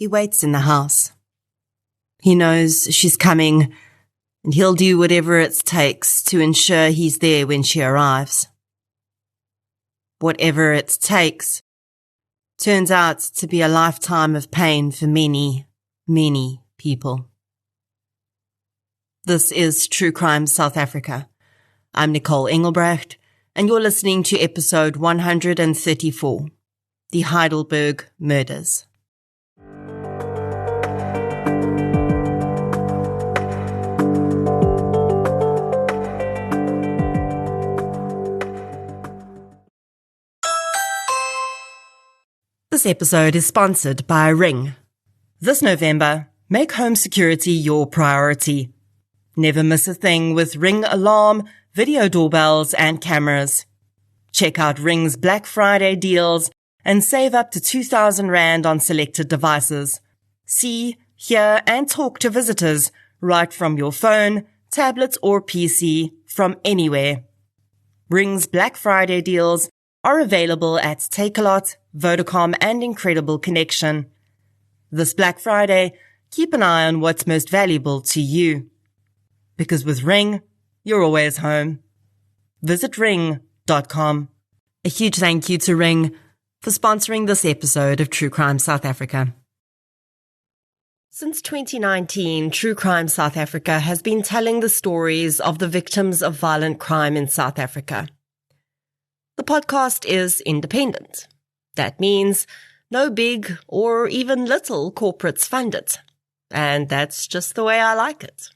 He waits in the house. He knows she's coming, and he'll do whatever it takes to ensure he's there when she arrives. Whatever it takes turns out to be a lifetime of pain for many, many people. This is True Crime South Africa. I'm Nicole Engelbrecht, and you're listening to episode 134, The Heidelberg Murders. This episode is sponsored by Ring. This November, make home security your priority. Never miss a thing with Ring alarm, video doorbells, and cameras. Check out Ring's Black Friday deals and save up to 2,000 Rand on selected devices. See, hear, and talk to visitors right from your phone, tablet, or PC from anywhere. Ring's Black Friday deals are available at Takealot, Vodacom, and Incredible Connection. This Black Friday, keep an eye on what's most valuable to you. Because with Ring, you're always home. Visit ring.com. A huge thank you to Ring for sponsoring this episode of True Crime South Africa. Since 2019, True Crime South Africa has been telling the stories of the victims of violent crime in South Africa. The podcast is independent. That means no big or even little corporates fund it. And that's just the way I like it.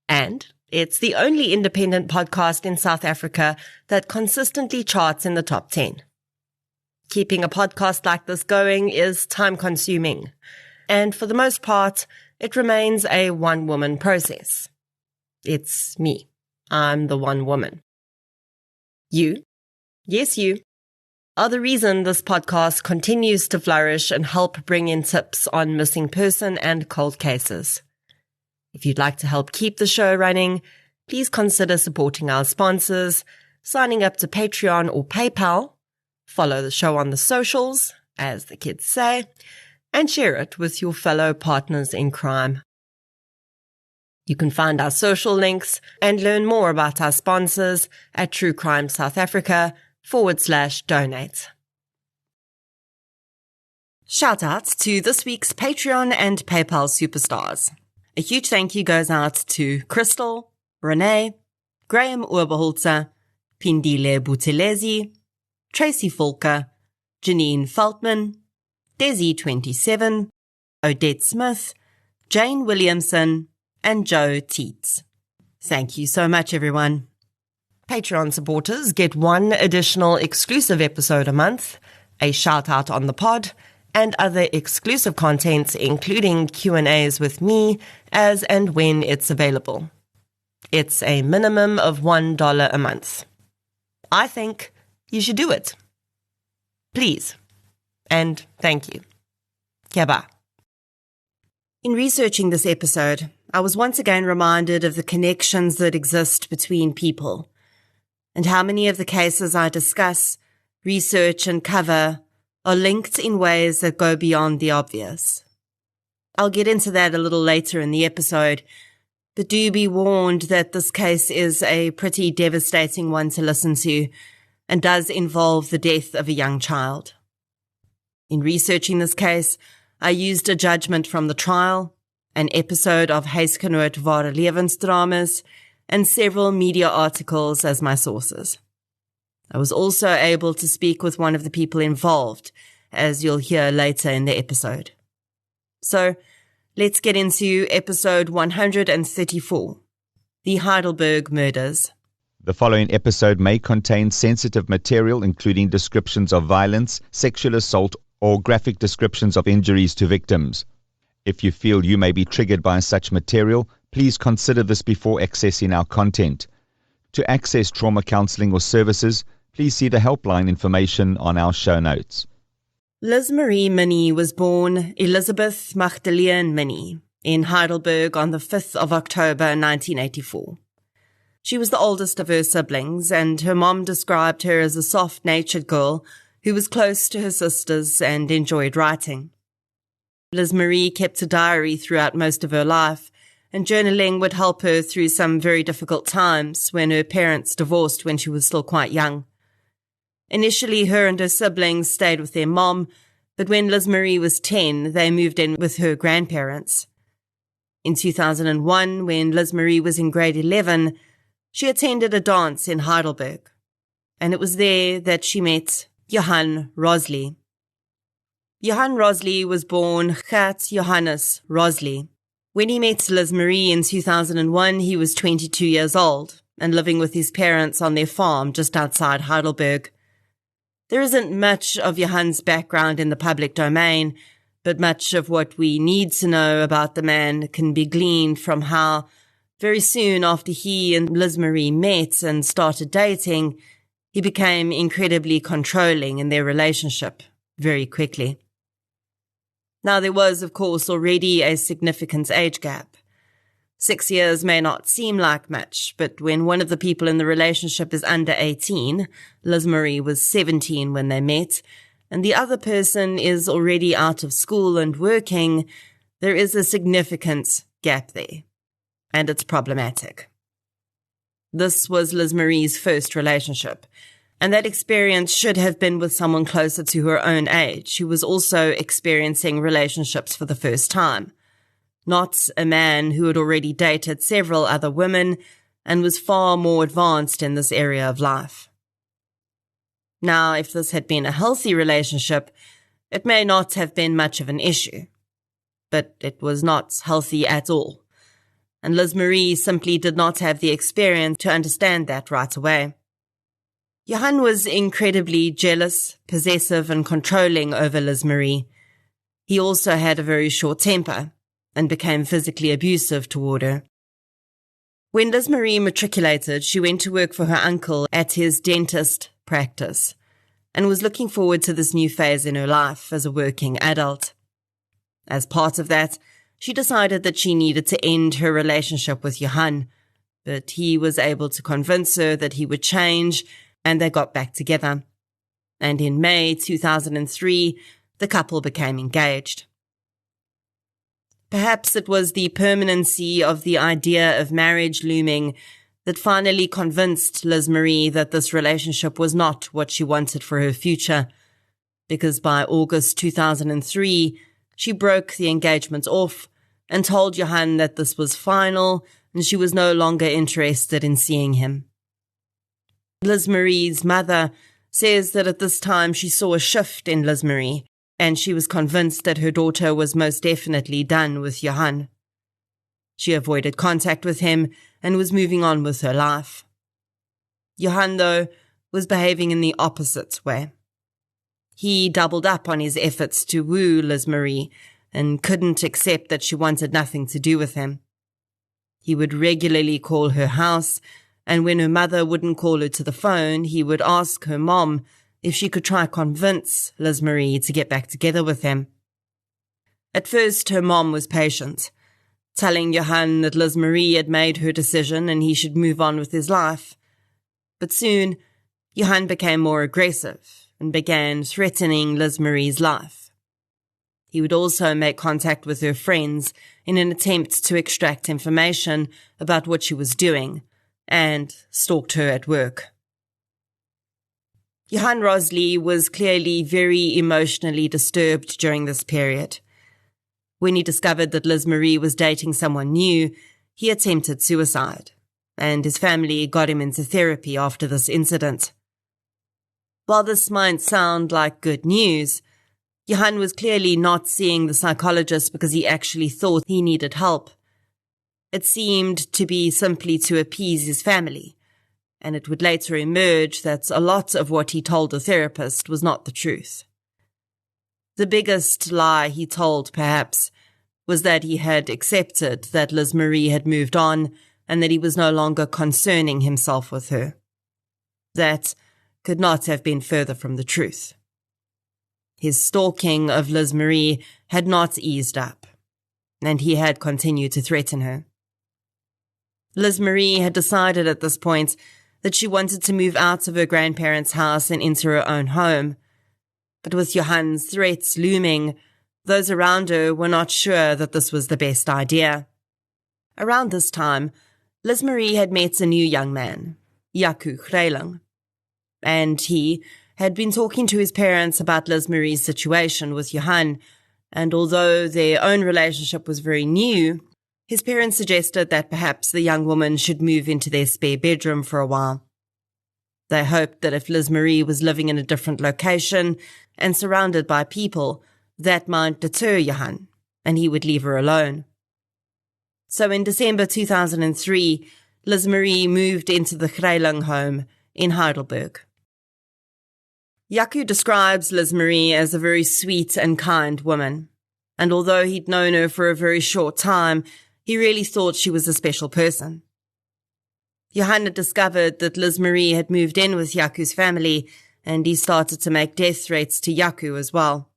And it's the only independent podcast in South Africa that consistently charts in the top 10. Keeping a podcast like this going is time-consuming. And for the most part, it remains a one-woman process. It's me. I'm the one woman. You, yes you, are the reason this podcast continues to flourish and help bring in tips on missing person and cold cases. If you'd like to help keep the show running, please consider supporting our sponsors, signing up to Patreon or PayPal, follow the show on the socials, as the kids say, and share it with your fellow partners in crime. You can find our social links and learn more about our sponsors at True Crime South Africa/donate. Shout out to this week's Patreon and PayPal superstars. A huge thank you goes out to Crystal, Renee, Graham Oberholzer, Pindile Butelezi, Tracy Volker, Janine Feltman, Desi27, Odette Smith, Jane Williamson, and Joe Teets. Thank you so much, everyone. Patreon supporters get one additional exclusive episode a month, a shout-out on the pod, and other exclusive contents, including Q&As with me as and when it's available. It's a minimum of $1 a month. I think you should do it. Please. And thank you. Kiaba. In researching this episode, I was once again reminded of the connections that exist between people, and how many of the cases I discuss, research, and cover are linked in ways that go beyond the obvious. I'll get into that a little later in the episode, but do be warned that this case is a pretty devastating one to listen to and does involve the death of a young child. In researching this case, I used a judgment from the trial, an episode of Huisgenoot Ware Lewensdramas, and several media articles as my sources. I was also able to speak with one of the people involved, as you'll hear later in the episode. So, let's get into episode 134, The Heidelberg Murders. The following episode may contain sensitive material, including descriptions of violence, sexual assault, or graphic descriptions of injuries to victims. If you feel you may be triggered by such material, please consider this before accessing our content. To access trauma counseling or services, please see the helpline information on our show notes. Liz Marie Minnie was born Elizabeth Magdalene Minnie in Heidelberg on the 5th of October 1984. She was the oldest of her siblings, and her mom described her as a soft-natured girl who was close to her sisters and enjoyed writing. Liz Marie kept a diary throughout most of her life, and journaling would help her through some very difficult times when her parents divorced when she was still quite young. Initially, her and her siblings stayed with their mom, but when Liz Marie was 10, they moved in with her grandparents. In 2001, when Liz Marie was in grade 11, she attended a dance in Heidelberg, and it was there that she met Johann Rosley. Johann Rosley was born Gert Johannes Rosley. When he met Liz Marie in 2001, he was 22 years old and living with his parents on their farm just outside Heidelberg. There isn't much of Johann's background in the public domain, but much of what we need to know about the man can be gleaned from how, very soon after he and Liz Marie met and started dating, he became incredibly controlling in their relationship very quickly. Now, there was, of course, already a significant age gap. 6 years may not seem like much, but when one of the people in the relationship is under 18, Liz Marie was 17 when they met, and the other person is already out of school and working, there is a significant gap there, and it's problematic. This was Liz Marie's first relationship, and that experience should have been with someone closer to her own age, who was also experiencing relationships for the first time, not a man who had already dated several other women and was far more advanced in this area of life. Now, if this had been a healthy relationship, it may not have been much of an issue, but it was not healthy at all, and Liz Marie simply did not have the experience to understand that right away. Johann was incredibly jealous, possessive, and controlling over Liz Marie. He also had a very short temper and became physically abusive toward her. When Liz Marie matriculated, she went to work for her uncle at his dentist practice and was looking forward to this new phase in her life as a working adult. As part of that, she decided that she needed to end her relationship with Johann, but he was able to convince her that he would change, and they got back together. And in May 2003, the couple became engaged. Perhaps it was the permanency of the idea of marriage looming that finally convinced Liz Marie that this relationship was not what she wanted for her future, because by August 2003, she broke the engagement off and told Johann that this was final and she was no longer interested in seeing him. Liz Marie's mother says that at this time she saw a shift in Liz Marie, and she was convinced that her daughter was most definitely done with Johann. She avoided contact with him and was moving on with her life. Johann, though, was behaving in the opposite way. He doubled up on his efforts to woo Liz Marie and couldn't accept that she wanted nothing to do with him. He would regularly call her house, and when her mother wouldn't call her to the phone, he would ask her mom if she could try convince Liz Marie to get back together with him. At first, her mom was patient, telling Johann that Liz Marie had made her decision and he should move on with his life. But soon, Johann became more aggressive and began threatening Liz Marie's life. He would also make contact with her friends in an attempt to extract information about what she was doing, and stalked her at work. Johann Rosley was clearly very emotionally disturbed during this period. When he discovered that Liz Marie was dating someone new, he attempted suicide, and his family got him into therapy after this incident. While this might sound like good news, Johann was clearly not seeing the psychologist because he actually thought he needed help. It seemed to be simply to appease his family, and it would later emerge that a lot of what he told the therapist was not the truth. The biggest lie he told, perhaps, was that he had accepted that Liz Marie had moved on and that he was no longer concerning himself with her. That could not have been further from the truth. His stalking of Liz Marie had not eased up, and he had continued to threaten her. Liz Marie had decided at this point that she wanted to move out of her grandparents' house and into her own home. But with Johann's threats looming, Those around her were not sure that this was the best idea. Around this time, Liz Marie had met a new young man, Jaco Greiling, and he had been talking to his parents about Liz Marie's situation with Johan, and although their own relationship was very new, his parents suggested that perhaps the young woman should move into their spare bedroom for a while. They hoped that if Liz Marie was living in a different location and surrounded by people, that might deter Johan, and he would leave her alone. So in December 2003, Liz Marie moved into the Greiling home in Heidelberg. Jaco describes Liz Marie as a very sweet and kind woman, and although he'd known her for a very short time, he really thought she was a special person. Johan had discovered that Liz Marie had moved in with Jaco's family, and he started to make death threats to Jaco as well.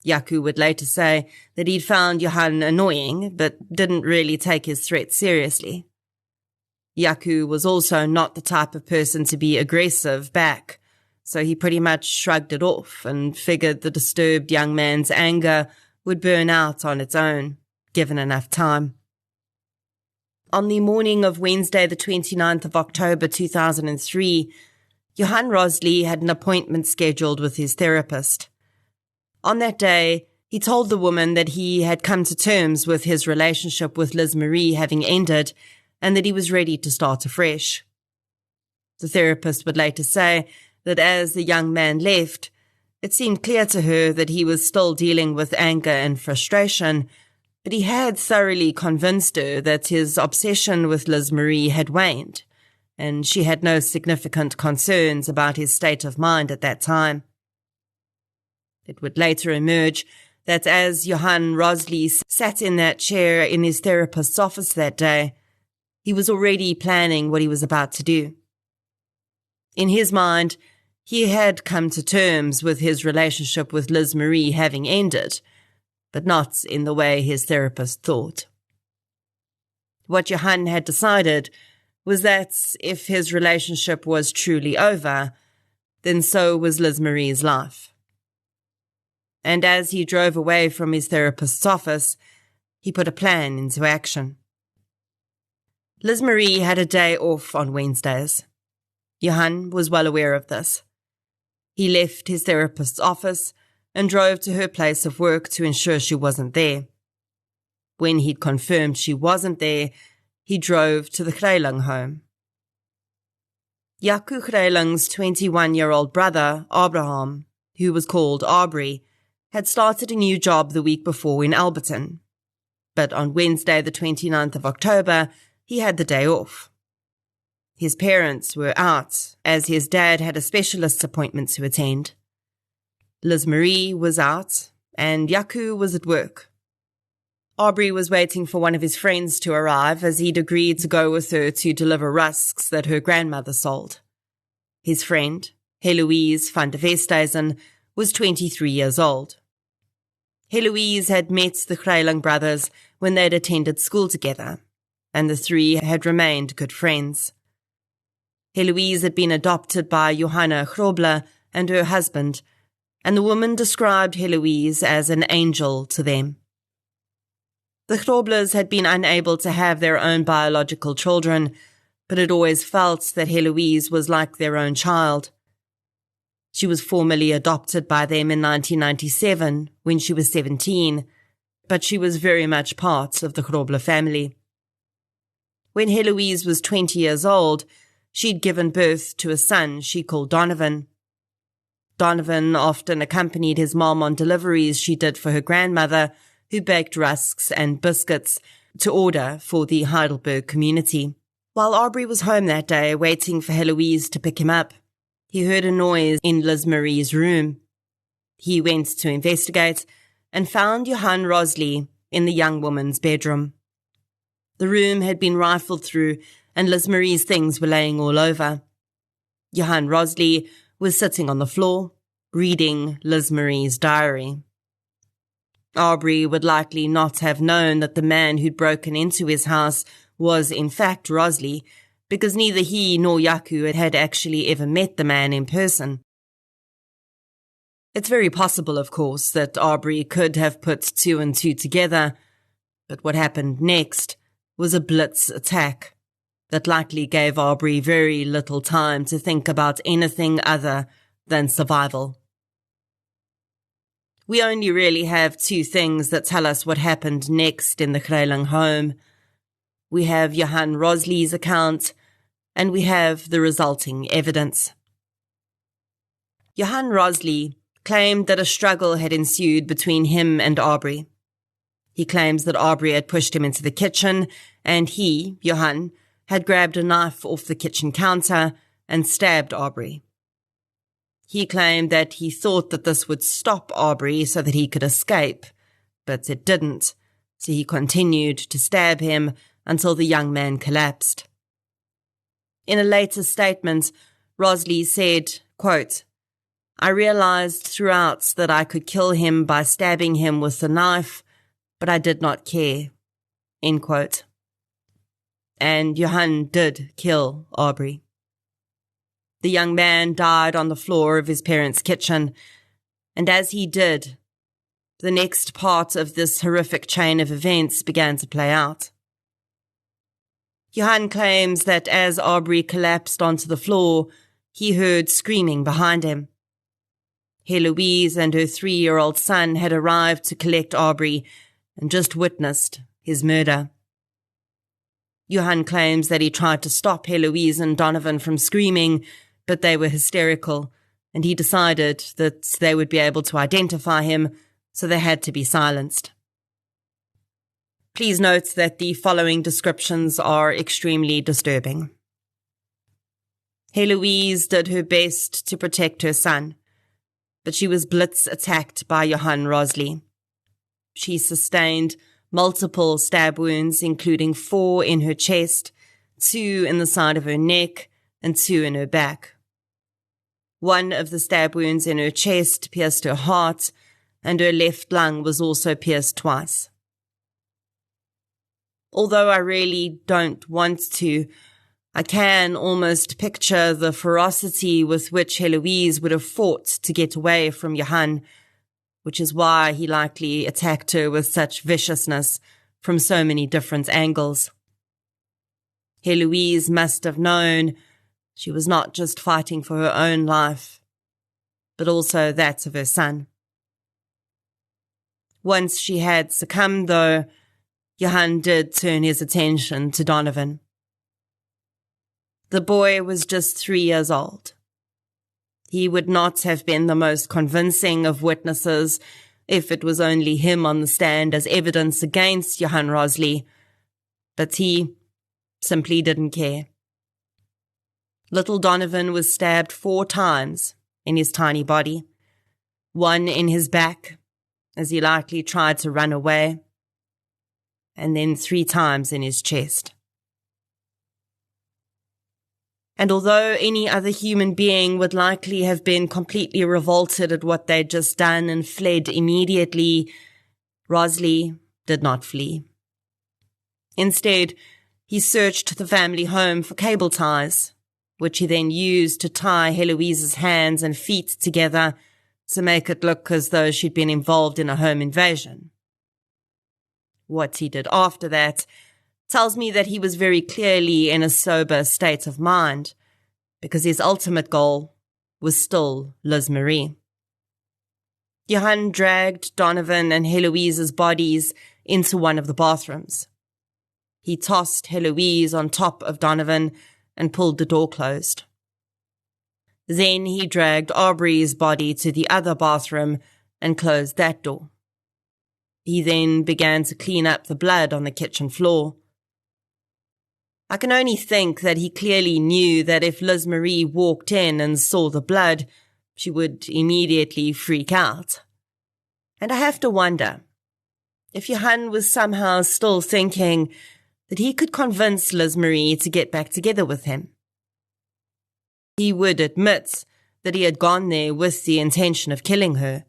Jaco would later say that he'd found Johan annoying, but didn't really take his threats seriously. Jaco was also not the type of person to be aggressive back, so he pretty much shrugged it off and figured the disturbed young man's anger would burn out on its own, given enough time. On the morning of Wednesday, the 29th of October 2003, Johan Rosley had an appointment scheduled with his therapist. On that day, he told the woman that he had come to terms with his relationship with Liz Marie having ended and that he was ready to start afresh. The therapist would later say that as the young man left, it seemed clear to her that he was still dealing with anger and frustration, but he had thoroughly convinced her that his obsession with Liz Marie had waned, and she had no significant concerns about his state of mind at that time. It would later emerge that as Johan Rosley sat in that chair in his therapist's office that day, he was already planning what he was about to do. In his mind, he had come to terms with his relationship with Liz Marie having ended, but not in the way his therapist thought. What Johan had decided was that if his relationship was truly over, then so was Liz Marie's life. And as he drove away from his therapist's office, he put a plan into action. Liz Marie had a day off on Wednesdays. Johan was well aware of this. He left his therapist's office and drove to her place of work to ensure she wasn't there. When he'd confirmed she wasn't there, he drove to the Greiling home. Jaco Greiling's 21-year-old brother, Abraham, who was called Aubrey, had started a new job the week before in Alberton. But on Wednesday, the 29th of October, he had the day off. His parents were out, as his dad had a specialist's appointment to attend. Liz Marie was out, and Jaco was at work. Aubrey was waiting for one of his friends to arrive, as he'd agreed to go with her to deliver rusks that her grandmother sold. His friend, Heloise van der Westhuizen, was 23 years old. Heloise had met the Greiling brothers when they'd attended school together, and the three had remained good friends. Heloise had been adopted by Johanna Grobler and her husband, and the woman described Heloise as an angel to them. The Groblers had been unable to have their own biological children, but had always felt that Heloise was like their own child. She was formally adopted by them in 1997 when she was 17, but she was very much part of the Grobler family. When Heloise was 20 years old, she'd given birth to a son she called Donovan. Donovan often accompanied his mom on deliveries she did for her grandmother, who baked rusks and biscuits to order for the Heidelberg community. While Aubrey was home that day waiting for Heloise to pick him up, he heard a noise in Liz Marie's room. He went to investigate and found Johan Rosley in the young woman's bedroom. The room had been rifled through and Liz Marie's things were laying all over. Johan Rosley was sitting on the floor, reading Liz Marie's diary. Aubrey would likely not have known that the man who'd broken into his house was in fact Rosley, because neither he nor Jaco had actually ever met the man in person. It's very possible, of course, that Aubrey could have put two and two together, but what happened next was a blitz attack that likely gave Aubrey very little time to think about anything other than survival. We only really have two things that tell us what happened next in the Greiling home. We have Johan Rosley's account, and we have the resulting evidence. Johan Rosley claimed that a struggle had ensued between him and Aubrey. He claims that Aubrey had pushed him into the kitchen, and he, Johan, had grabbed a knife off the kitchen counter and stabbed Aubrey. He claimed that he thought that this would stop Aubrey so that he could escape, but it didn't, so he continued to stab him until the young man collapsed. In a later statement, Rosley said, quote, "I realized throughout that I could kill him by stabbing him with the knife, but I did not care." End quote. And Johan did kill Aubrey. The young man died on the floor of his parents' kitchen, and as he did, the next part of this horrific chain of events began to play out. Johan claims that as Aubrey collapsed onto the floor, he heard screaming behind him. Heloise and her 3-year-old son had arrived to collect Aubrey and just witnessed his murder. Johan claims that he tried to stop Heloise and Donovan from screaming, but they were hysterical, and he decided that they would be able to identify him, so they had to be silenced. Please note that the following descriptions are extremely disturbing. Heloise did her best to protect her son, but she was blitz attacked by Johan Rosley. She sustained multiple stab wounds, including 4 in her chest, 2 in the side of her neck, and 2 in her back. One of the stab wounds in her chest pierced her heart, and her left lung was also pierced twice. Although I really don't want to, I can almost picture the ferocity with which Heloise would have fought to get away from Johan, which is why he likely attacked her with such viciousness from so many different angles. Heloise must have known she was not just fighting for her own life, but also that of her son. Once she had succumbed, though, Johan did turn his attention to Donovan. The boy was just 3 years old. He would not have been the most convincing of witnesses if it was only him on the stand as evidence against Johan Rosley, but he simply didn't care. Little Donovan was stabbed 4 times in his tiny body, 1 in his back as he likely tried to run away, and then 3 times in his chest. And although any other human being would likely have been completely revolted at what they'd just done and fled immediately, Rosley did not flee. Instead, he searched the family home for cable ties, which he then used to tie Heloise's hands and feet together to make it look as though she'd been involved in a home invasion. What he did after that tells me that he was very clearly in a sober state of mind, because his ultimate goal was still Liz Marie. Johan dragged Donovan and Heloise's bodies into one of the bathrooms. He tossed Heloise on top of Donovan and pulled the door closed. Then he dragged Aubrey's body to the other bathroom and closed that door. He then began to clean up the blood on the kitchen floor. I can only think that he clearly knew that if Liz Marie walked in and saw the blood, she would immediately freak out. And I have to wonder if Johan was somehow still thinking that he could convince Liz Marie to get back together with him. He would admit that he had gone there with the intention of killing her,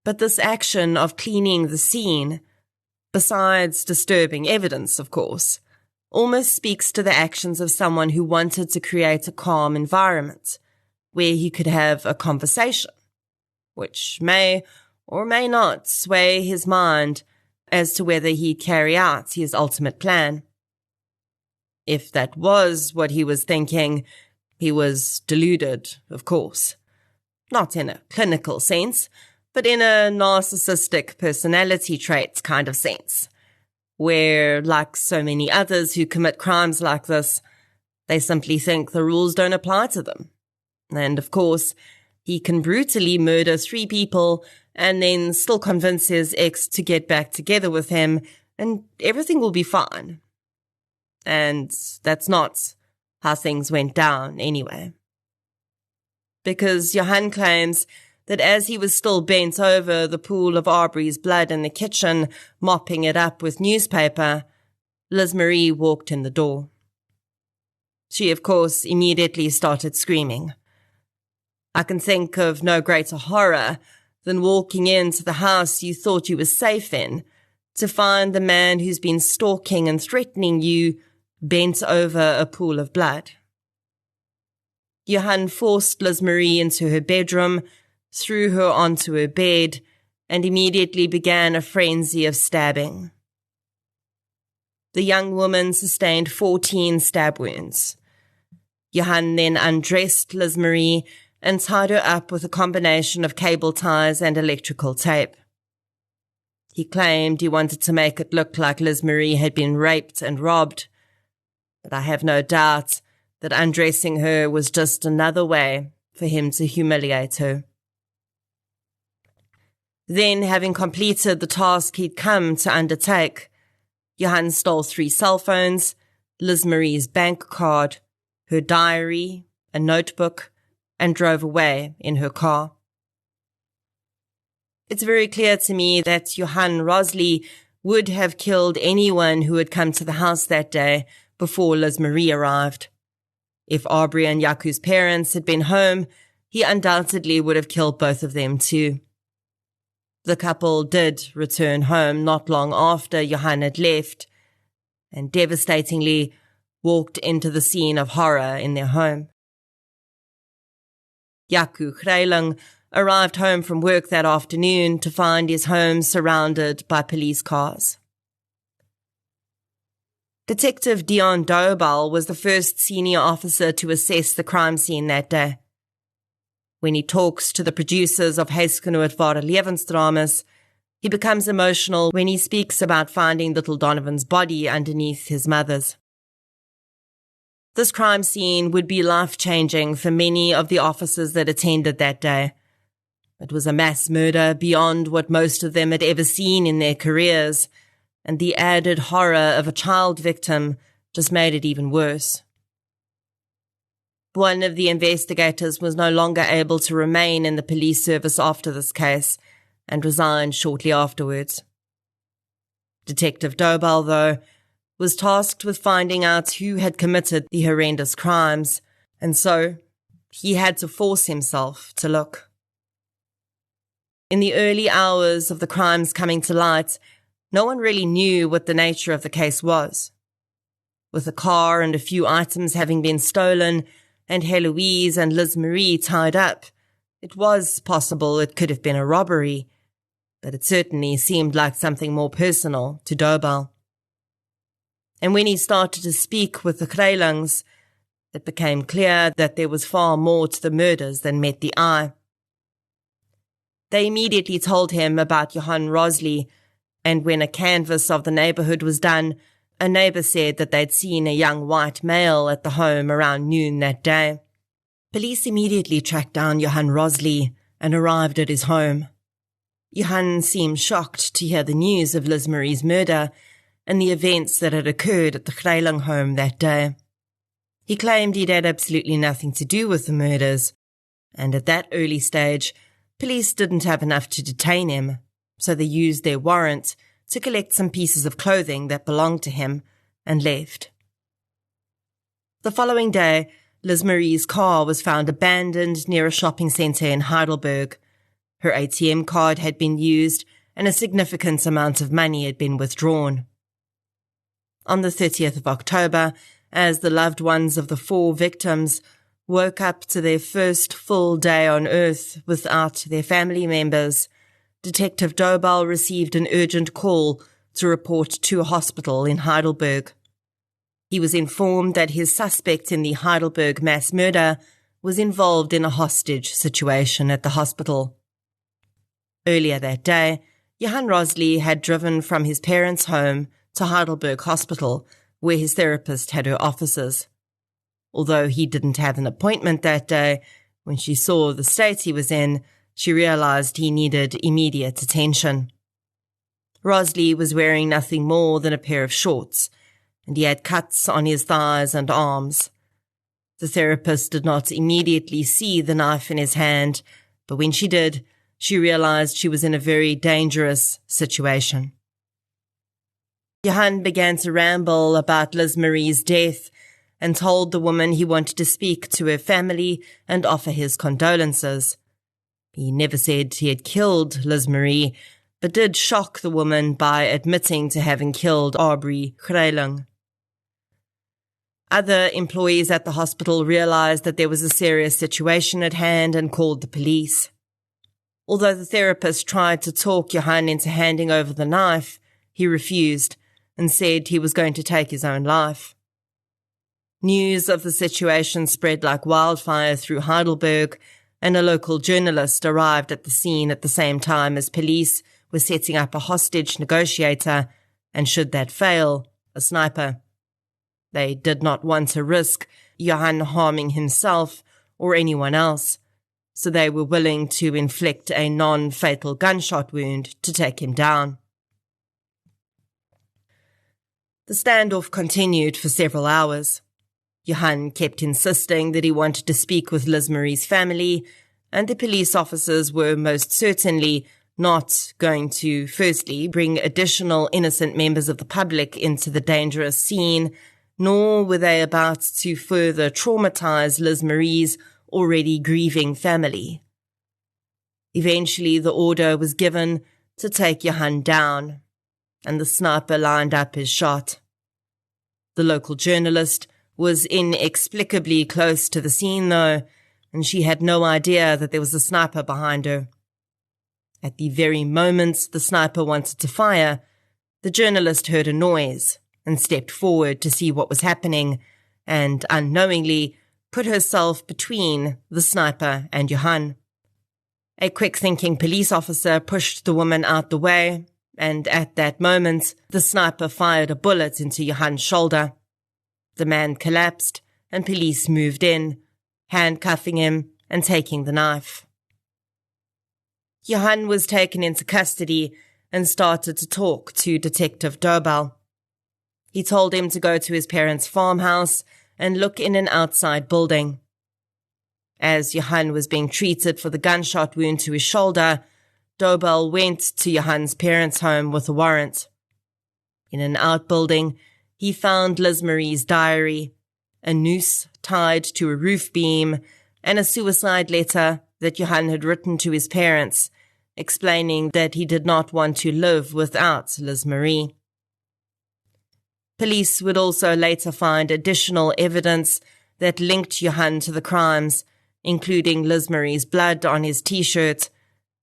but this action of cleaning the scene, besides disturbing evidence, of course, almost speaks to the actions of someone who wanted to create a calm environment where he could have a conversation, which may or may not sway his mind as to whether he'd carry out his ultimate plan. If that was what he was thinking, he was deluded, of course. Not in a clinical sense, but in a narcissistic personality traits kind of sense, where, like so many others who commit crimes like this, they simply think the rules don't apply to them. And of course, he can brutally murder 3 people and then still convince his ex to get back together with him, and everything will be fine. And that's not how things went down anyway. Because Johan claims that as he was still bent over the pool of Aubrey's blood in the kitchen, mopping it up with newspaper, Liz Marie walked in the door. She, of course, immediately started screaming. I can think of no greater horror than walking into the house you thought you were safe in to find the man who's been stalking and threatening you bent over a pool of blood. Johan forced Liz Marie into her bedroom, threw her onto her bed, and immediately began a frenzy of stabbing. The young woman sustained 14 stab wounds. Johan then undressed Liz Marie and tied her up with a combination of cable ties and electrical tape. He claimed he wanted to make it look like Liz Marie had been raped and robbed, but I have no doubt that undressing her was just another way for him to humiliate her. Then, having completed the task he'd come to undertake, Johan stole 3 cell phones, Liz Marie's bank card, her diary, a notebook, and drove away in her car. It's very clear to me that Johan Rosley would have killed anyone who had come to the house that day before Liz Marie arrived. If Aubrey and Jaco's parents had been home, he undoubtedly would have killed both of them too. The couple did return home not long after Johan had left, and devastatingly walked into the scene of horror in their home. Jaco Greiling arrived home from work that afternoon to find his home surrounded by police cars. Detective Dion Dobal was the first senior officer to assess the crime scene that day. When he talks to the producers of Huisgenoot Ware Lewensdramas, he becomes emotional when he speaks about finding little Donovan's body underneath his mother's. This crime scene would be life-changing for many of the officers that attended that day. It was a mass murder beyond what most of them had ever seen in their careers, and the added horror of a child victim just made it even worse. One of the investigators was no longer able to remain in the police service after this case and resigned shortly afterwards. Detective Dobal, though, was tasked with finding out who had committed the horrendous crimes, and so he had to force himself to look. In the early hours of the crimes coming to light, no one really knew what the nature of the case was. With the car and a few items having been stolen, and Heloise and Liz Marie tied up, it was possible it could have been a robbery, but it certainly seemed like something more personal to Dobal. And when he started to speak with the Greilings, it became clear that there was far more to the murders than met the eye. They immediately told him about Johan Rosley, and when a canvass of the neighbourhood was done, a neighbour said that they'd seen a young white male at the home around noon that day. Police immediately tracked down Johan Rosley and arrived at his home. Johan seemed shocked to hear the news of Liz Marie's murder and the events that had occurred at the Greiling home that day. He claimed he'd had absolutely nothing to do with the murders, and at that early stage, police didn't have enough to detain him, so they used their warrant to collect some pieces of clothing that belonged to him and left. The following day, Liz Marie's car was found abandoned near a shopping centre in Heidelberg. Her ATM card had been used and a significant amount of money had been withdrawn. On the 30th of October, as the loved ones of the 4 victims, woke up to their first full day on Earth without their family members, Detective Dobal received an urgent call to report to a hospital in Heidelberg. He was informed that his suspect in the Heidelberg mass murder was involved in a hostage situation at the hospital. Earlier that day, Johann Rosley had driven from his parents' home to Heidelberg Hospital, where his therapist had her offices. Although he didn't have an appointment that day, when she saw the state he was in, she realized he needed immediate attention. Rosley was wearing nothing more than a pair of shorts, and he had cuts on his thighs and arms. The therapist did not immediately see the knife in his hand, but when she did, she realized she was in a very dangerous situation. Johann began to ramble about Liz Marie's death and told the woman he wanted to speak to her family and offer his condolences. He never said he had killed Liz Marie, but did shock the woman by admitting to having killed Aubrey Greiling. Other employees at the hospital realized that there was a serious situation at hand and called the police. Although the therapist tried to talk Johann into handing over the knife, he refused and said he was going to take his own life. News of the situation spread like wildfire through Heidelberg, and a local journalist arrived at the scene at the same time as police were setting up a hostage negotiator, and should that fail, a sniper. They did not want to risk Johann harming himself or anyone else, so they were willing to inflict a non-fatal gunshot wound to take him down. The standoff continued for several hours. Johann kept insisting that he wanted to speak with Liz Marie's family, and the police officers were most certainly not going to, firstly, bring additional innocent members of the public into the dangerous scene, nor were they about to further traumatize Liz Marie's already grieving family. Eventually, the order was given to take Johann down, and the sniper lined up his shot. The local journalist was inexplicably close to the scene, though, and she had no idea that there was a sniper behind her. At the very moment the sniper wanted to fire, the journalist heard a noise and stepped forward to see what was happening, and unknowingly put herself between the sniper and Johann. A quick-thinking police officer pushed the woman out the way, and at that moment the sniper fired a bullet into Johann's shoulder. The man collapsed, and police moved in, handcuffing him and taking the knife. Johann was taken into custody and started to talk to Detective Dobal. He told him to go to his parents' farmhouse and look in an outside building. As Johann was being treated for the gunshot wound to his shoulder, Dobal went to Johann's parents' home with a warrant. In an outbuilding, he found Liz Marie's diary, a noose tied to a roof beam, and a suicide letter that Johann had written to his parents, explaining that he did not want to live without Liz Marie. Police would also later find additional evidence that linked Johann to the crimes, including Liz Marie's blood on his t-shirt,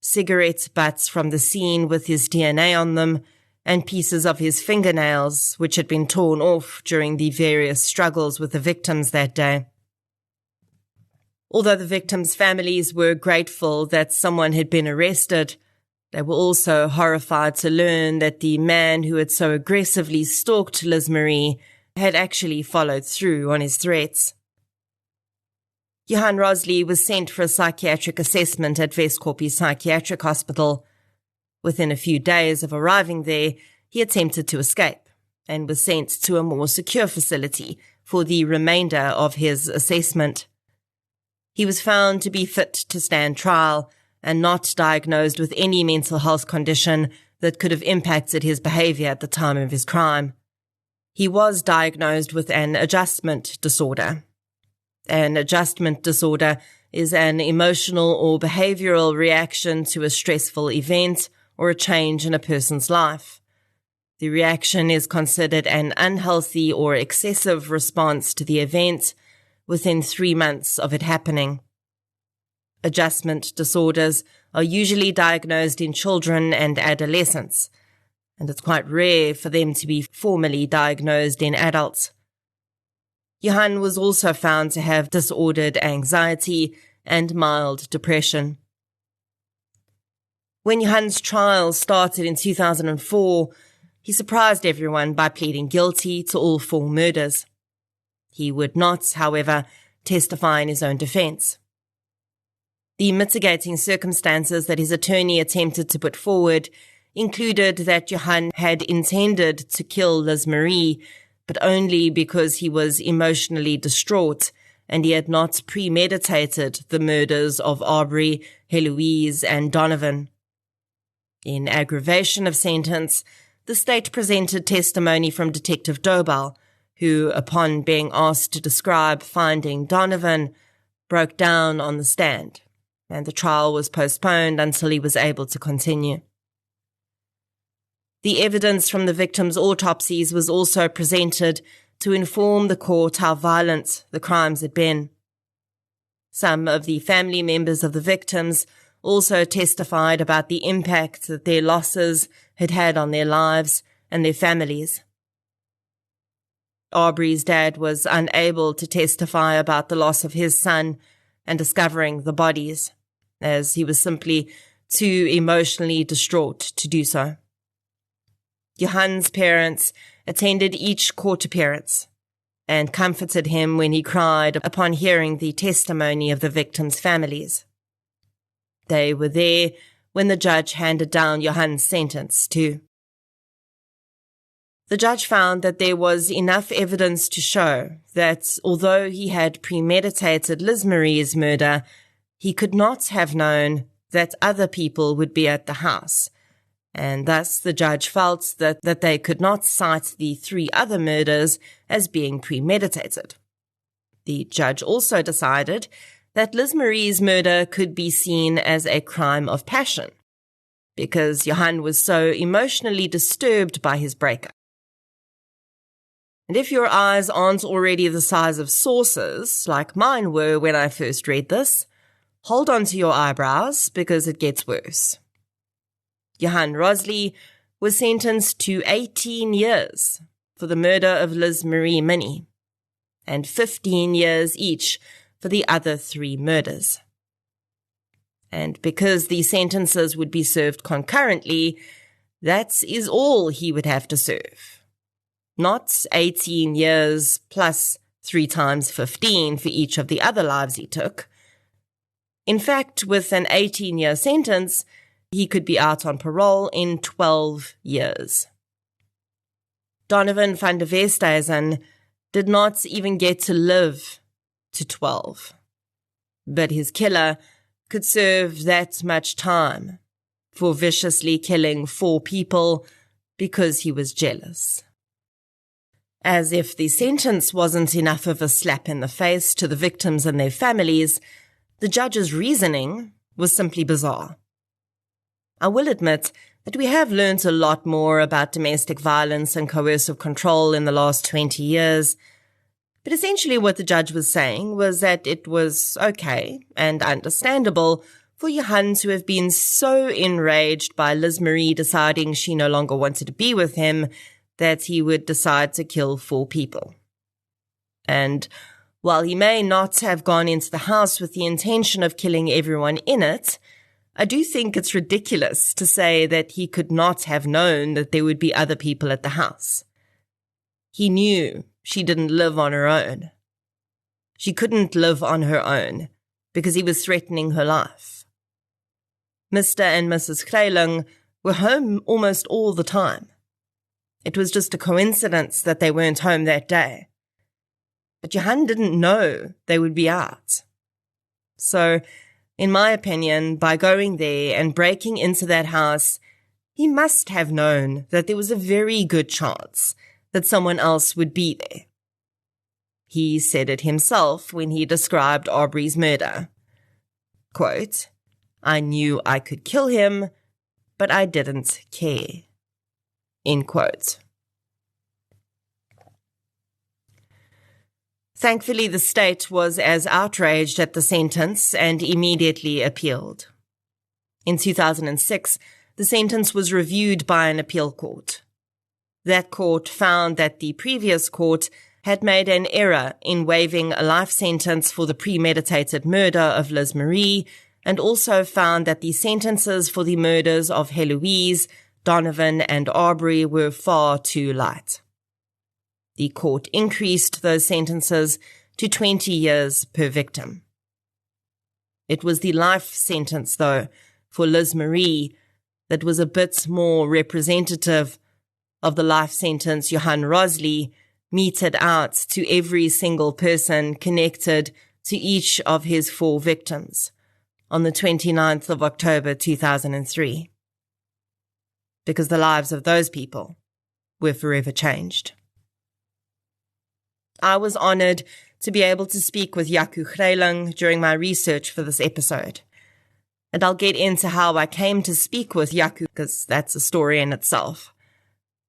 cigarette butts from the scene with his DNA on them, and pieces of his fingernails, which had been torn off during the various struggles with the victims that day. Although the victims' families were grateful that someone had been arrested, they were also horrified to learn that the man who had so aggressively stalked Liz Marie had actually followed through on his threats. Johann Rosley was sent for a psychiatric assessment at Westkopje Psychiatric Hospital. Within a few days of arriving there, he attempted to escape and was sent to a more secure facility for the remainder of his assessment. He was found to be fit to stand trial and not diagnosed with any mental health condition that could have impacted his behavior at the time of his crime. He was diagnosed with an adjustment disorder. An adjustment disorder is an emotional or behavioral reaction to a stressful event or a change in a person's life. The reaction is considered an unhealthy or excessive response to the event, within 3 months of it happening. Adjustment disorders are usually diagnosed in children and adolescents, and it's quite rare for them to be formally diagnosed in adults. Johan was also found to have disordered anxiety and mild depression. When Johan's trial started in 2004, he surprised everyone by pleading guilty to all 4 murders. He would not, however, testify in his own defense. The mitigating circumstances that his attorney attempted to put forward included that Johan had intended to kill Liz Marie, but only because he was emotionally distraught and he had not premeditated the murders of Aubrey, Heloise, and Donovan. In aggravation of sentence, the state presented testimony from Detective Dobell, who, upon being asked to describe finding Donovan, broke down on the stand, and the trial was postponed until he was able to continue. The evidence from the victims' autopsies was also presented to inform the court how violent the crimes had been. Some of the family members of the victims also testified about the impact that their losses had had on their lives and their families. Aubrey's dad was unable to testify about the loss of his son and discovering the bodies, as he was simply too emotionally distraught to do so. Johan's parents attended each court appearance and comforted him when he cried upon hearing the testimony of the victims' families. They were there when the judge handed down Johan's sentence too. The judge found that there was enough evidence to show that although he had premeditated Liz Marie's murder, he could not have known that other people would be at the house, and thus the judge felt that they could not cite the 3 other murders as being premeditated. The judge also decided that Liz Marie's murder could be seen as a crime of passion, because Johan was so emotionally disturbed by his breakup. And if your eyes aren't already the size of saucers, like mine were when I first read this, hold on to your eyebrows, because it gets worse. Johan Rosley was sentenced to 18 years for the murder of Liz Marie Minnie, and 15 years each for the other 3 murders. And because the sentences would be served concurrently, that is all he would have to serve. Not 18 years plus 3 times 15 for each of the other lives he took. In fact, with an 18-year sentence, he could be out on parole in 12 years. Donovan van der Westhuizen did not even get to live to 12, but his killer could serve that much time for viciously killing 4 people because he was jealous. As if the sentence wasn't enough of a slap in the face to the victims and their families, the judge's reasoning was simply bizarre. I will admit that we have learnt a lot more about domestic violence and coercive control in the last 20 years, but essentially what the judge was saying was that it was okay and understandable for Johan to have been so enraged by Liz Marie deciding she no longer wanted to be with him that he would decide to kill 4 people. And while he may not have gone into the house with the intention of killing everyone in it, I do think it's ridiculous to say that he could not have known that there would be other people at the house. He knew she didn't live on her own. She couldn't live on her own because he was threatening her life. Mr. and Mrs. Kreilung were home almost all the time. It was just a coincidence that they weren't home that day. But Johan didn't know they would be out. So, in my opinion, by going there and breaking into that house, he must have known that there was a very good chance that someone else would be there. He said it himself when he described Aubrey's murder. Quote, "I knew I could kill him, but I didn't care." End quote. Thankfully, the state was as outraged at the sentence and immediately appealed. In 2006, the sentence was reviewed by an appeal court. That court found that the previous court had made an error in waiving a life sentence for the premeditated murder of Liz Marie, and also found that the sentences for the murders of Heloise, Donovan, and Arbery were far too light. The court increased those sentences to 20 years per victim. It was the life sentence, though, for Liz Marie that was a bit more representative of the life sentence Johan Rosley meted out to every single person connected to each of his 4 victims on the 29th of October 2003. Because the lives of those people were forever changed. I was honored to be able to speak with Jaco Greiling during my research for this episode. And I'll get into how I came to speak with Jaco, because that's a story in itself.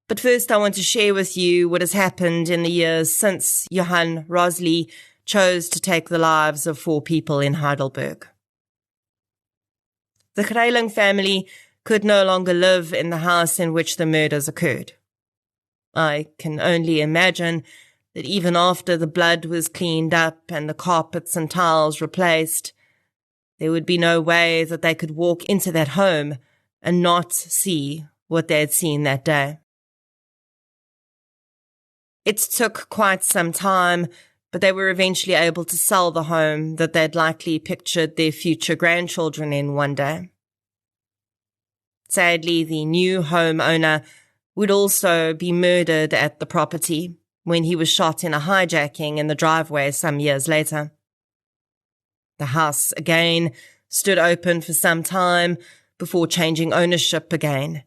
But first I want to share with you what has happened in the years since Johan Rosley chose to take the lives of 4 people in Heidelberg. The Greiling family could no longer live in the house in which the murders occurred. I can only imagine that even after the blood was cleaned up and the carpets and tiles replaced, there would be no way that they could walk into that home and not see what they had seen that day. It took quite some time, but they were eventually able to sell the home that they'd likely pictured their future grandchildren in one day. Sadly, the new homeowner would also be murdered at the property when he was shot in a hijacking in the driveway some years later. The house again stood open for some time before changing ownership again.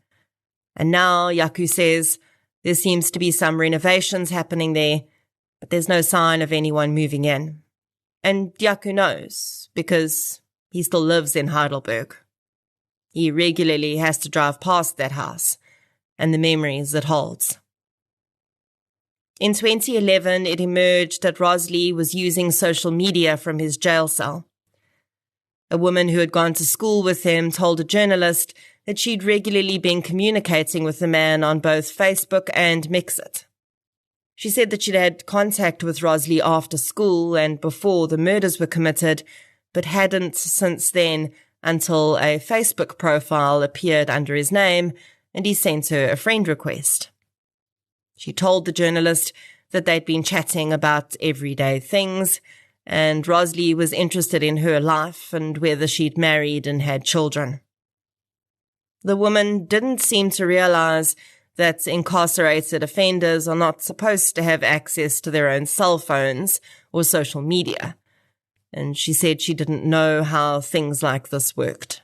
And now, Jaco says, there seems to be some renovations happening there, but there's no sign of anyone moving in. And Jaco knows, because he still lives in Heidelberg. He regularly has to drive past that house and the memories it holds. In 2011, it emerged that Rosley was using social media from his jail cell. A woman who had gone to school with him told a journalist that she'd regularly been communicating with the man on both Facebook and Mixit. She said that she'd had contact with Rosley after school and before the murders were committed, but hadn't since then until a Facebook profile appeared under his name and he sent her a friend request. She told the journalist that they'd been chatting about everyday things, and Rosley was interested in her life and whether she'd married and had children. The woman didn't seem to realize that incarcerated offenders are not supposed to have access to their own cell phones or social media, and she said she didn't know how things like this worked.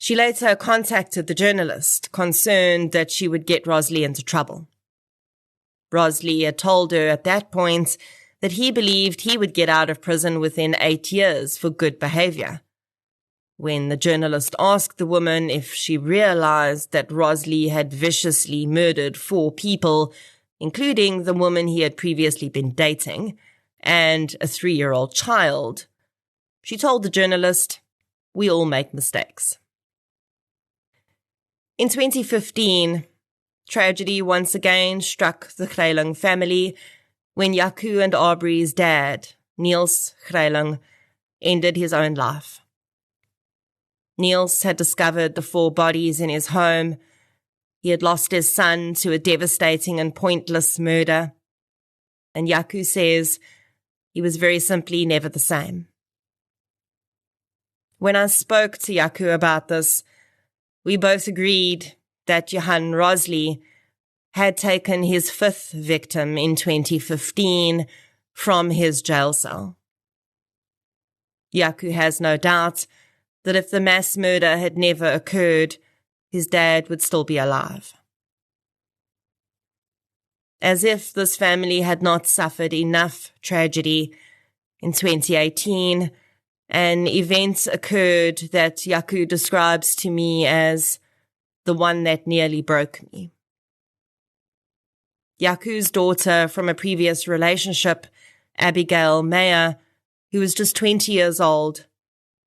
She later contacted the journalist, concerned that she would get Rosley into trouble. Rosley had told her at that point that he believed he would get out of prison within 8 years for good behavior. When the journalist asked the woman if she realized that Rosley had viciously murdered 4 people, including the woman he had previously been dating, and a 3-year-old child, she told the journalist, "We all make mistakes." In 2015, tragedy once again struck the Greiling family when Jaco and Arbery's dad, Niels Greiling, ended his own life. Niels had discovered the 4 bodies in his home. He had lost his son to a devastating and pointless murder. And Jaco says he was very simply never the same. When I spoke to Jaco about this, we both agreed that Johan Rosley had taken his 5th victim in 2015 from his jail cell. Jaco has no doubt that if the mass murder had never occurred, his dad would still be alive. As if this family had not suffered enough tragedy, in 2018, an event occurred that Jaco describes to me as the one that nearly broke me. Yaku's daughter from a previous relationship, Abigail Meyer, who was just 20 years old,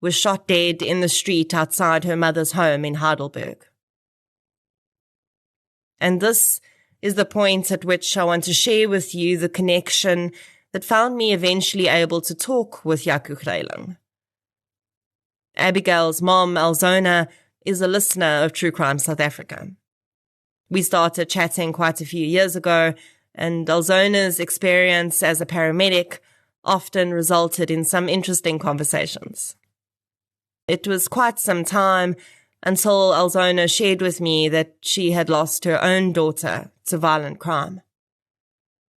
was shot dead in the street outside her mother's home in Heidelberg. And this is the point at which I want to share with you the connection that found me eventually able to talk with Yaku Greiling. Abigail's mom, Alzona, is a listener of True Crime South Africa. We started chatting quite a few years ago, and Alzona's experience as a paramedic often resulted in some interesting conversations. It was quite some time until Alzona shared with me that she had lost her own daughter to violent crime.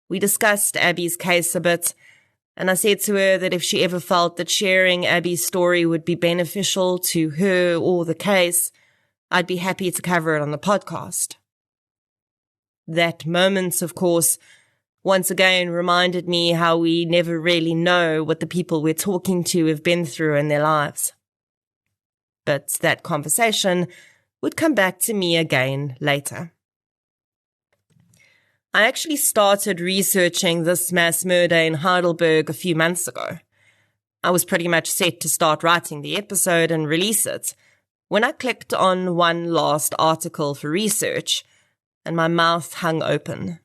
We discussed Abby's case a bit, and I said to her that if she ever felt that sharing Abby's story would be beneficial to her or the case, I'd be happy to cover it on the podcast. That moment, of course, once again reminded me how we never really know what the people we're talking to have been through in their lives. But that conversation would come back to me again later. I actually started researching this mass murder in Heidelberg a few months ago. I was pretty much set to start writing the episode and release it when I clicked on one last article for research, and my mouth hung open.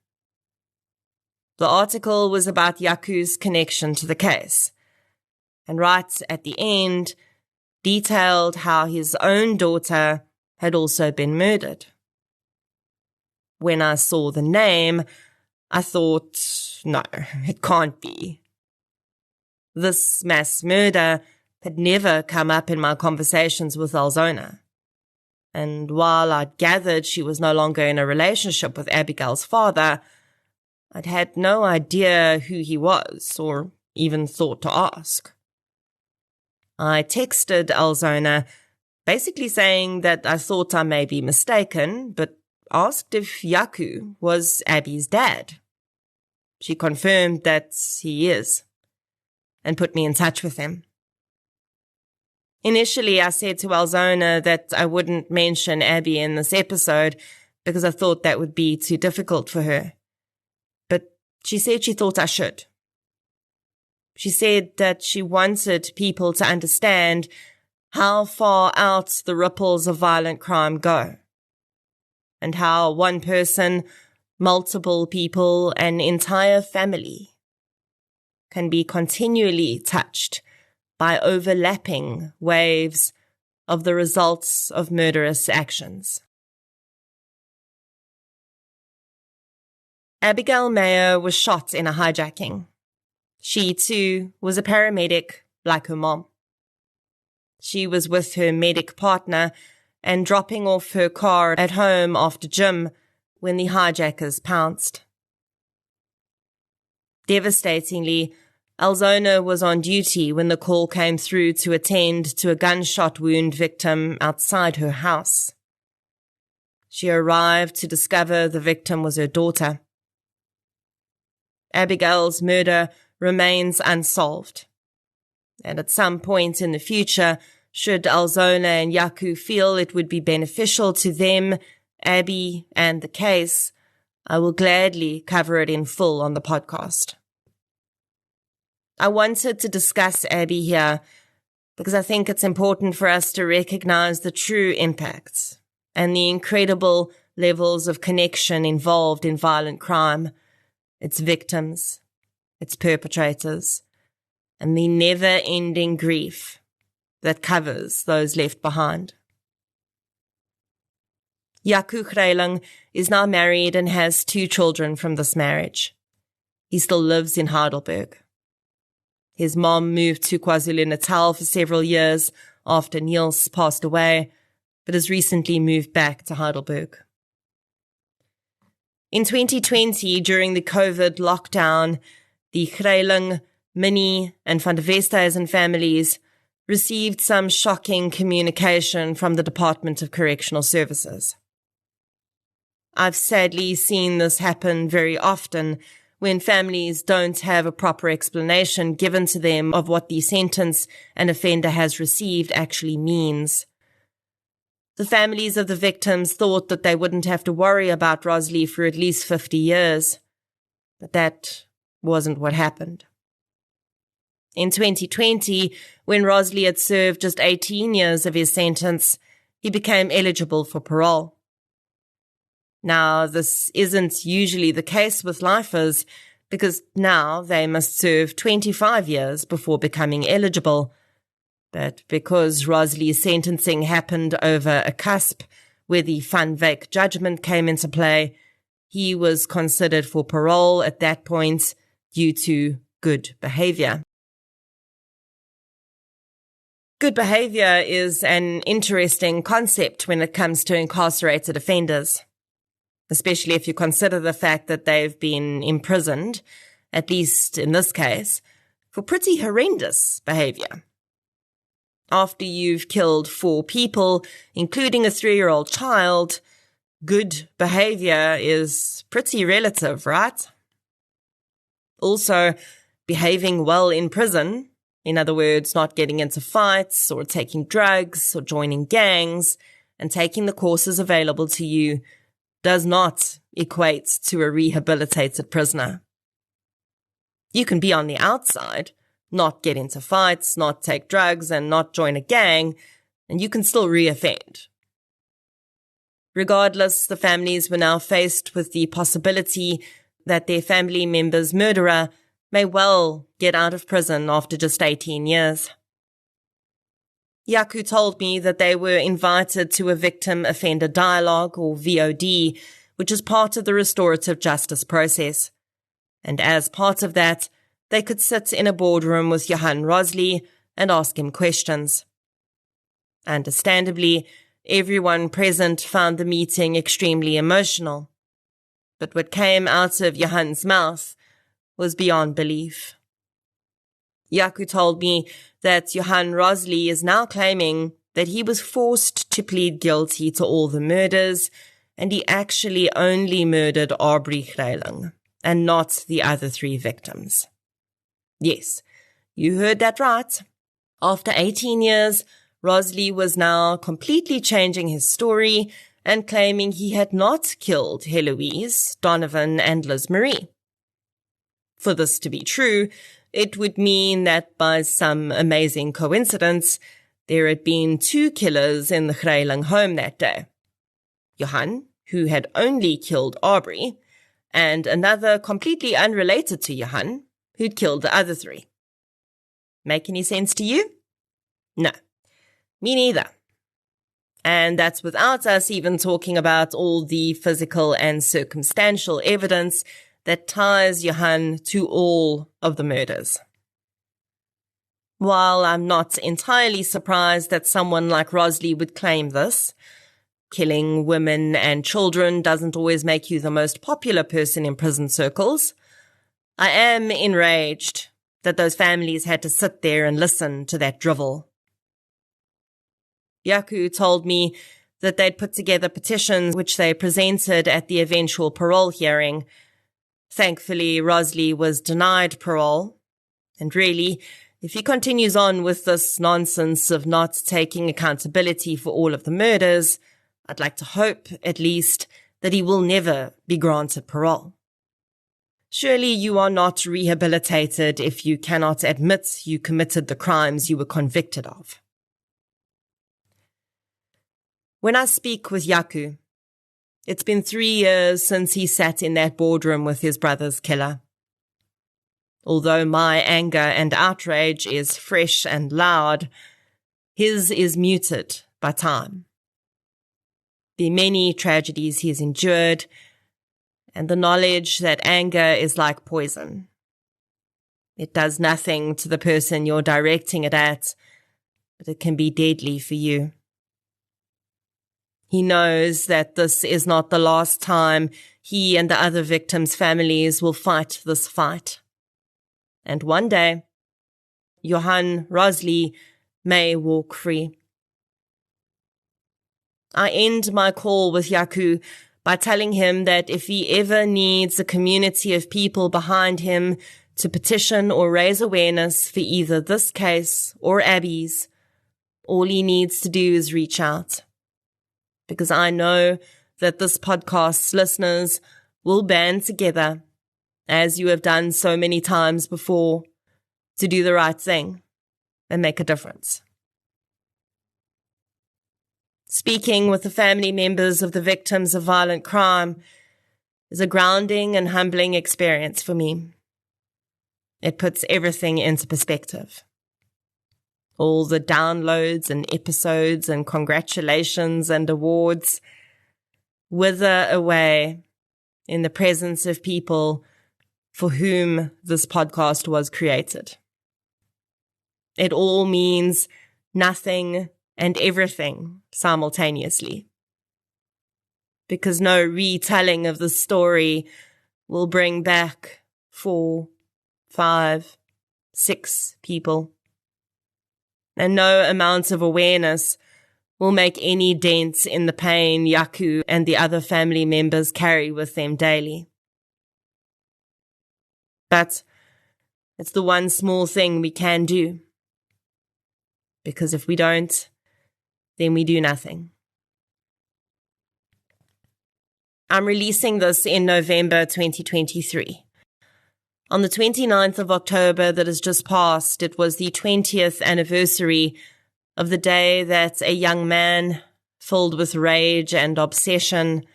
The article was about Yaku's connection to the case, and right at the end, detailed how his own daughter had also been murdered. When I saw the name, I thought, no, it can't be. This mass murder had never come up in my conversations with Alzona. And while I'd gathered she was no longer in a relationship with Abigail's father, I'd had no idea who he was or even thought to ask. I texted Alzona, basically saying that I thought I may be mistaken, but asked if Yaku was Abby's dad. She confirmed that he is, and put me in touch with him. Initially, I said to Alzona that I wouldn't mention Abby in this episode because I thought that would be too difficult for her. But she said she thought I should. She said that she wanted people to understand how far out the ripples of violent crime go, and how one person, multiple people, an entire family can be continually touched by overlapping waves of the results of murderous actions. Abigail Meyer was shot in a hijacking. She, too, was a paramedic like her mom. She was with her medic partner and dropping off her car at home after gym when the hijackers pounced. Devastatingly, Alzona was on duty when the call came through to attend to a gunshot wound victim outside her house. She arrived to discover the victim was her daughter. Abigail's murder remains unsolved, and at some point in the future, should Alzona and Yaku feel it would be beneficial to them, Abby, and the case, I will gladly cover it in full on the podcast. I wanted to discuss Abby here because I think it's important for us to recognize the true impacts and the incredible levels of connection involved in violent crime, its victims, its perpetrators, and the never-ending grief that covers those left behind. Yaku Greiling is now married and has 2 children from this marriage. He still lives in Heidelberg. His mom moved to KwaZulu-Natal for several years after Niels passed away, but has recently moved back to Heidelberg. In 2020, during the COVID lockdown, the Greiling, Minnie, and Van der Westhuizen families received some shocking communication from the Department of Correctional Services. I've sadly seen this happen very often when families don't have a proper explanation given to them of what the sentence an offender has received actually means. The families of the victims thought that they wouldn't have to worry about Rosalie for at least 50 years. But that wasn't what happened. In 2020, when Rosalie had served just 18 years of his sentence, he became eligible for parole. Now, this isn't usually the case with lifers, because now they must serve 25 years before becoming eligible. But because Rosalie's sentencing happened over a cusp where the Van Wyk judgment came into play, he was considered for parole at that point due to good behavior. Good behavior is an interesting concept when it comes to incarcerated offenders, especially if you consider the fact that they've been imprisoned, at least in this case, for pretty horrendous behavior. After you've killed 4 people, including a 3-year-old child, good behavior is pretty relative, right? Also, behaving well in prison, in other words, not getting into fights or taking drugs or joining gangs and taking the courses available to you, does not equate to a rehabilitated prisoner. You can be on the outside, not get into fights, not take drugs, and not join a gang, and you can still reoffend. Regardless, the families were now faced with the possibility that their family member's murderer may well get out of prison after just 18 years. Yaku told me that they were invited to a victim offender dialogue, or VOD, which is part of the restorative justice process. And as part of that, they could sit in a boardroom with Johan Rosley and ask him questions. Understandably, everyone present found the meeting extremely emotional. But what came out of Johan's mouth was beyond belief. Yaku told me that Johan Rosley is now claiming that he was forced to plead guilty to all the murders, and he actually only murdered Aubrey Greiling, and not the other 3 victims. Yes, you heard that right. After 18 years, Rosley was now completely changing his story and claiming he had not killed Heloise, Donovan, and Liz Marie. For this to be true, it would mean that by some amazing coincidence, there had been 2 killers in the Greiling home that day. Johan, who had only killed Aubrey, and another completely unrelated to Johan, who'd killed the other 3. Make any sense to you? No, me neither. And that's without us even talking about all the physical and circumstantial evidence that ties Johan to all of the murders. While I'm not entirely surprised that someone like Rosley would claim this, killing women and children doesn't always make you the most popular person in prison circles, I am enraged that those families had to sit there and listen to that drivel. Yaku told me that they'd put together petitions which they presented at the eventual parole hearing. Thankfully, Rosley was denied parole. And really, if he continues on with this nonsense of not taking accountability for all of the murders, I'd like to hope, at least, that he will never be granted parole. Surely you are not rehabilitated if you cannot admit you committed the crimes you were convicted of. When I speak with Yaku, it's been 3 years since he sat in that boardroom with his brother's killer. Although my anger and outrage is fresh and loud, his is muted by time. The many tragedies he has endured, and the knowledge that anger is like poison. It does nothing to the person you're directing it at, but it can be deadly for you. He knows that this is not the last time he and the other victims' families will fight this fight. And one day, Johan Rosley may walk free. I end my call with Yaku by telling him that if he ever needs a community of people behind him to petition or raise awareness for either this case or Abby's, all he needs to do is reach out. because I know that this podcast's listeners will band together, as you have done so many times before, to do the right thing and make a difference. Speaking with the family members of the victims of violent crime is a grounding and humbling experience for me. It puts everything into perspective. All the downloads and episodes and congratulations and awards wither away in the presence of people for whom this podcast was created. It all means nothing and everything simultaneously, because no retelling of the story will bring back 4, 5, 6 people, and no amount of awareness will make any dent in the pain Yaku and the other family members carry with them daily. But it's the one small thing we can do, because if we don't, then we do nothing. I'm releasing this in November 2023. On the 29th of October that has just passed, it was the 20th anniversary of the day that a young man, filled with rage and obsession,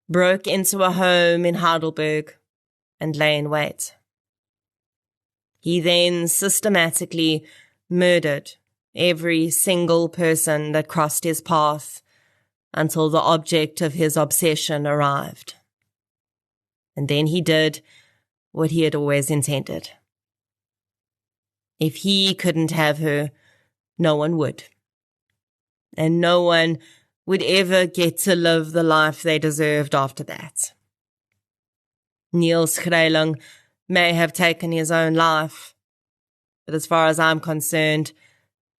broke into a home in Heidelberg and lay in wait. He then systematically murdered every single person that crossed his path until the object of his obsession arrived. And then he did what he had always intended. If he couldn't have her, no one would. And no one would ever get to live the life they deserved after that. Niels Schreiling may have taken his own life, but as far as I'm concerned,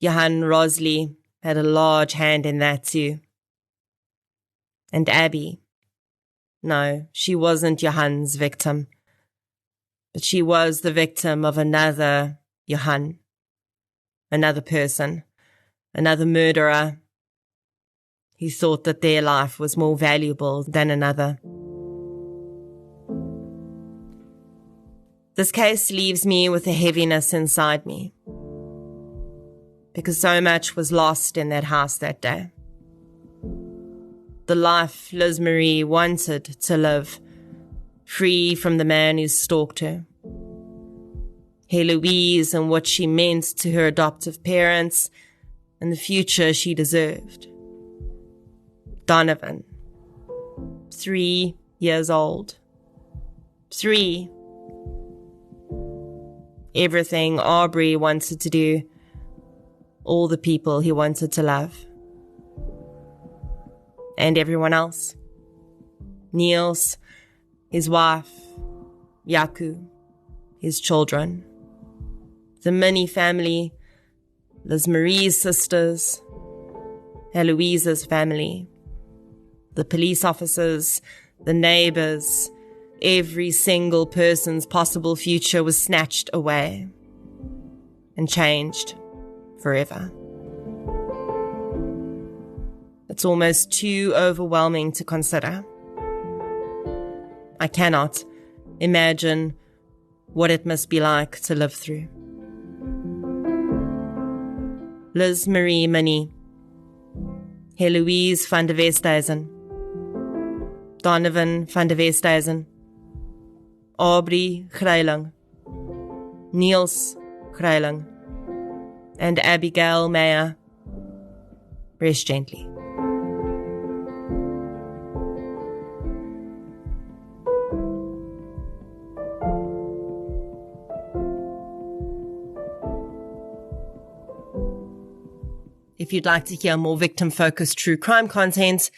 Johan Rosley had a large hand in that too. And Abby, no, she wasn't Johan's victim, but she was the victim of another Johan, another person, another murderer who thought that their life was more valuable than another. This case leaves me with a heaviness inside me, because so much was lost in that house that day. The life Liz Marie wanted to live, free from the man who stalked her. Heloise and what she meant to her adoptive parents and the future she deserved. Donovan, 3 years old. 3. Everything Aubrey wanted to do, all the people he wanted to love. And everyone else. Niels, his wife, Yaku, his children, the Mini family, Liz Marie's sisters, Eloise's family, the police officers, the neighbors. Every single person's possible future was snatched away and changed forever. It's almost too overwhelming to consider. I cannot imagine what it must be like to live through. Liz Marie Minnie, Heloise van der Westhuizen, Donovan van der Westhuizen, Aubrey Schreiling, Niels Schreiling, and Abigail Meyer. Rest gently. If you'd like to hear more victim-focused true crime content,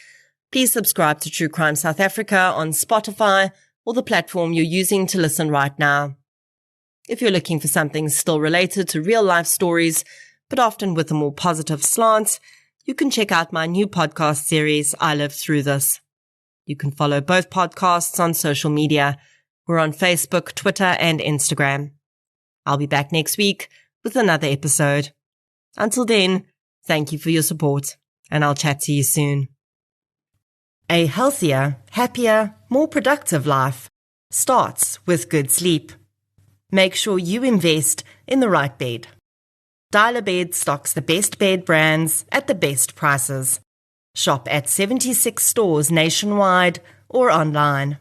please subscribe to True Crime South Africa on Spotify or the platform you're using to listen right now. If you're looking for something still related to real-life stories, but often with a more positive slant, you can check out my new podcast series, I Lived Through This. You can follow both podcasts on social media. We're on Facebook, Twitter, and Instagram. I'll be back next week with another episode. Until then, thank you for your support, and I'll chat to you soon. A healthier, happier, more productive life starts with good sleep. Make sure you invest in the right bed. Dial a Bed stocks the best bed brands at the best prices. Shop at 76 stores nationwide or online.